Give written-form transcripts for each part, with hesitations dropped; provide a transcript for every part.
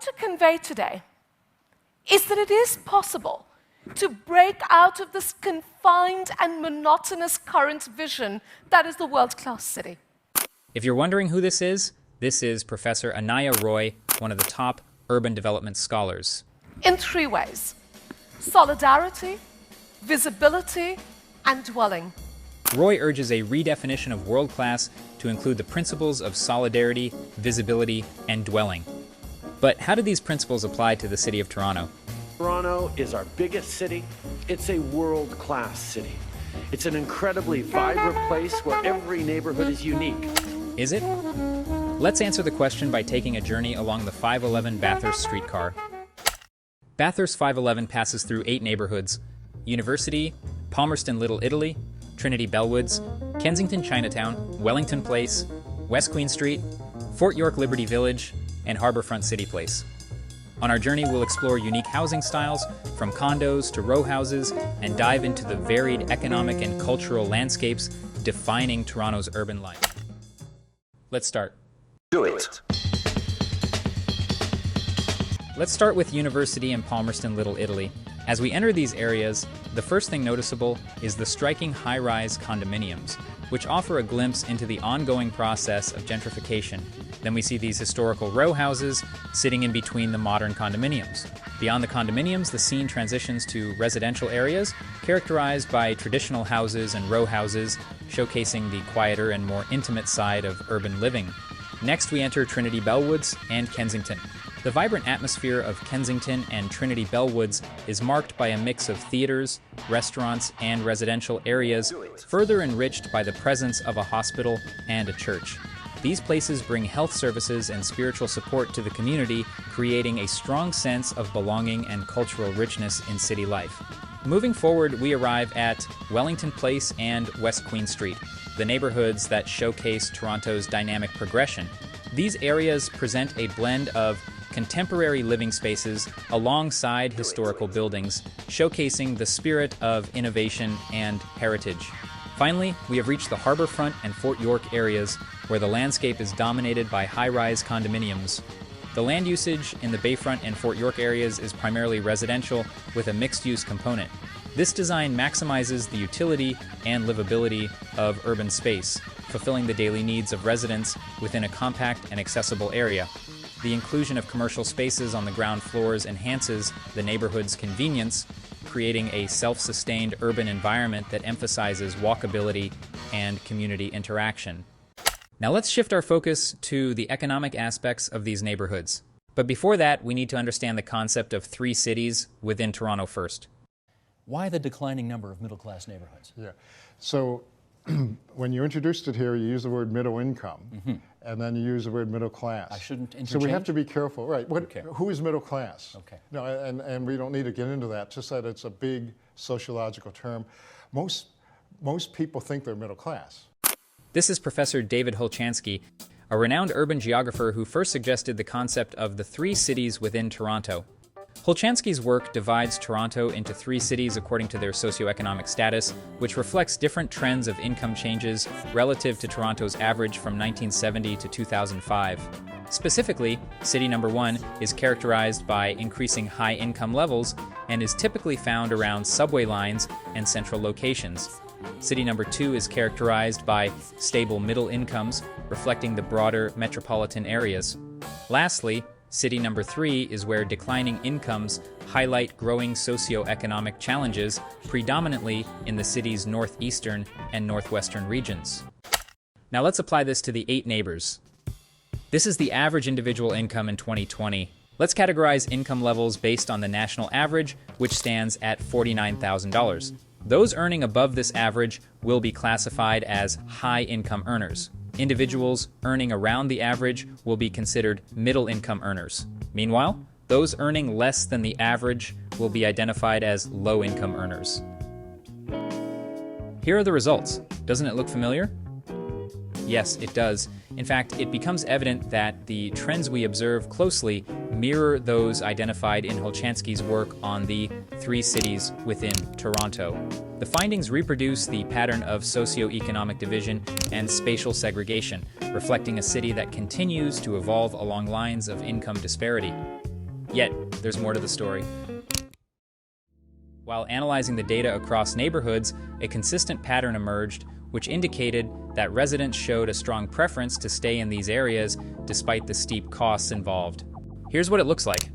to convey today is that it is possible to break out of this confined and monotonous current vision that is the world-class city. If you're wondering who this is Professor Anaya Roy, one of the top urban development scholars. In three ways: solidarity, visibility, and dwelling. Roy urges a redefinition of world-class to include the principles of solidarity, visibility, and dwelling. But how do these principles apply to the city of Toronto? Toronto is our biggest city. It's a world-class city. It's an incredibly vibrant place where every neighborhood is unique. Is it? Let's answer the question by taking a journey along the 511 Bathurst streetcar. Bathurst 511 passes through 8 neighborhoods: University, Palmerston Little Italy, Trinity Bellwoods, Kensington Chinatown, Wellington Place, West Queen Street, Fort York Liberty Village, and Harbourfront City Place. On our journey, we'll explore unique housing styles, from condos to row houses, and dive into the varied economic and cultural landscapes defining Toronto's urban life. Let's start. Do it. Let's start with University and Palmerston Little Italy. As we enter these areas, the first thing noticeable is the striking high-rise condominiums, which offer a glimpse into the ongoing process of gentrification. Then we see these historical row houses sitting in between the modern condominiums. Beyond the condominiums, the scene transitions to residential areas characterized by traditional houses and row houses, showcasing the quieter and more intimate side of urban living. Next, we enter Trinity Bellwoods and Kensington. The vibrant atmosphere of Kensington and Trinity Bellwoods is marked by a mix of theaters, restaurants, and residential areas, further enriched by the presence of a hospital and a church. These places bring health services and spiritual support to the community, creating a strong sense of belonging and cultural richness in city life. Moving forward, we arrive at Wellington Place and West Queen Street, the neighborhoods that showcase Toronto's dynamic progression. These areas present a blend of contemporary living spaces alongside historical buildings, showcasing the spirit of innovation and heritage. Finally, we have reached the Harbourfront and Fort York areas, where the landscape is dominated by high-rise condominiums. The land usage in the Bayfront and Fort York areas is primarily residential, with a mixed-use component. This design maximizes the utility and livability of urban space, fulfilling the daily needs of residents within a compact and accessible area. The inclusion of commercial spaces on the ground floors enhances the neighborhood's convenience, creating a self-sustained urban environment that emphasizes walkability and community interaction. Now let's shift our focus to the economic aspects of these neighborhoods. But before that, we need to understand the concept of 3 cities within Toronto first. Why the declining number of middle-class neighborhoods? Yeah. So when you introduced it here, you use the word middle income, and then you use the word middle class. I shouldn't interchange? So we have to be careful, right? Who is middle class? Okay. No, and we don't need to get into that, just that it's a big sociological term. Most people think they're middle class. This is Professor David Holchansky, a renowned urban geographer who first suggested the concept of the 3 cities within Toronto. Holchansky's work divides Toronto into 3 cities according to their socioeconomic status, which reflects different trends of income changes relative to Toronto's average from 1970 to 2005. Specifically, City Number 1 is characterized by increasing high income levels and is typically found around subway lines and central locations. City Number 2 is characterized by stable middle incomes, reflecting the broader metropolitan areas. Lastly, City Number 3 is where declining incomes highlight growing socioeconomic challenges, predominantly in the city's northeastern and northwestern regions. Now let's apply this to the 8 neighbors. This is the average individual income in 2020. Let's categorize income levels based on the national average, which stands at $49,000. Those earning above this average will be classified as high-income earners. Individuals earning around the average will be considered middle-income earners. Meanwhile, those earning less than the average will be identified as low-income earners. Here are the results. Doesn't it look familiar? Yes, it does. In fact, it becomes evident that the trends we observe closely mirror those identified in Holchansky's work on the 3 cities within Toronto. The findings reproduce the pattern of socioeconomic division and spatial segregation, reflecting a city that continues to evolve along lines of income disparity. Yet, there's more to the story. While analyzing the data across neighborhoods, a consistent pattern emerged, which indicated that residents showed a strong preference to stay in these areas despite the steep costs involved. Here's what it looks like.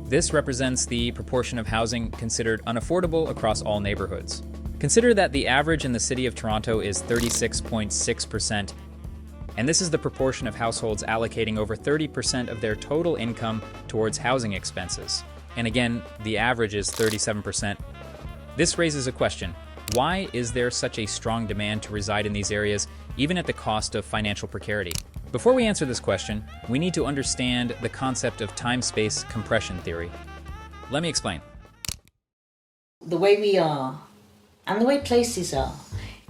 This represents the proportion of housing considered unaffordable across all neighborhoods. Consider that the average in the city of Toronto is 36.6%, and this is the proportion of households allocating over 30% of their total income towards housing expenses. And again, the average is 37%. This raises a question. Why is there such a strong demand to reside in these areas, even at the cost of financial precarity? Before we answer this question, we need to understand the concept of time-space compression theory. Let me explain. The way we are, and the way places are,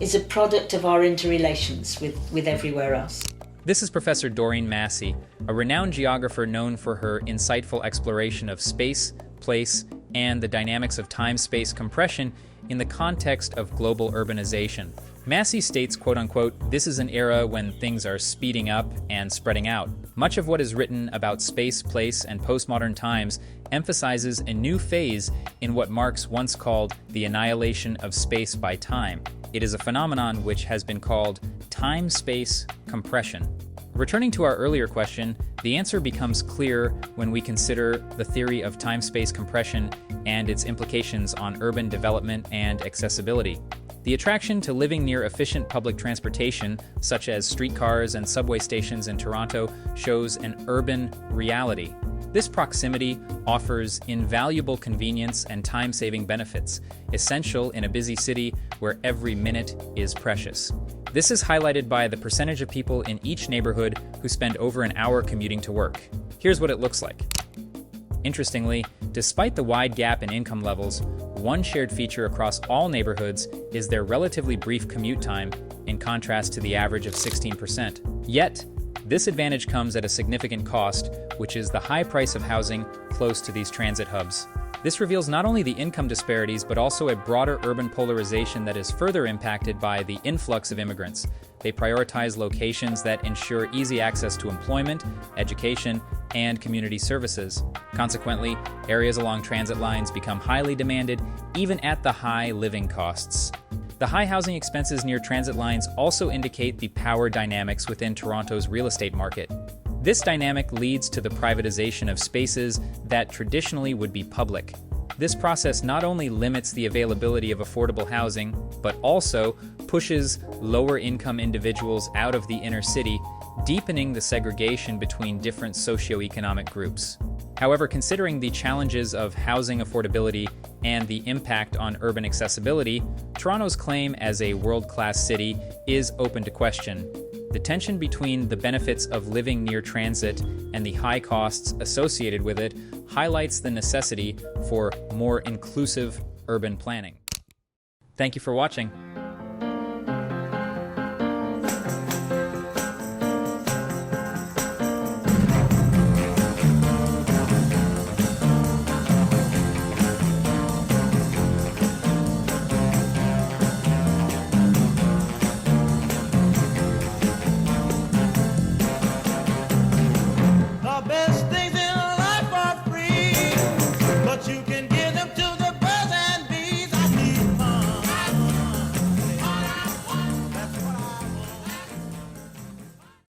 is a product of our interrelations with everywhere else. This is Professor Doreen Massey, a renowned geographer known for her insightful exploration of space, place, and the dynamics of time-space compression in the context of global urbanization. Massey states, quote-unquote, "This is an era when things are speeding up and spreading out. Much of what is written about space, place, and postmodern times emphasizes a new phase in what Marx once called the annihilation of space by time. It is a phenomenon which has been called time-space compression." Returning to our earlier question, the answer becomes clear when we consider the theory of time-space compression and its implications on urban development and accessibility. The attraction to living near efficient public transportation, such as streetcars and subway stations in Toronto, shows an urban reality. This proximity offers invaluable convenience and time-saving benefits, essential in a busy city where every minute is precious. This is highlighted by the percentage of people in each neighborhood who spend over an hour commuting to work. Here's what it looks like. Interestingly, despite the wide gap in income levels, one shared feature across all neighborhoods is their relatively brief commute time, in contrast to the average of 16%. Yet, this advantage comes at a significant cost, which is the high price of housing close to these transit hubs. This reveals not only the income disparities, but also a broader urban polarization that is further impacted by the influx of immigrants. They prioritize locations that ensure easy access to employment, education, and community services. Consequently, areas along transit lines become highly demanded, even at the high living costs. The high housing expenses near transit lines also indicate the power dynamics within Toronto's real estate market. This dynamic leads to the privatization of spaces that traditionally would be public. This process not only limits the availability of affordable housing, but also pushes lower-income individuals out of the inner city, deepening the segregation between different socioeconomic groups. However, considering the challenges of housing affordability and the impact on urban accessibility, Toronto's claim as a world-class city is open to question. The tension between the benefits of living near transit and the high costs associated with it highlights the necessity for more inclusive urban planning. Thank you for watching.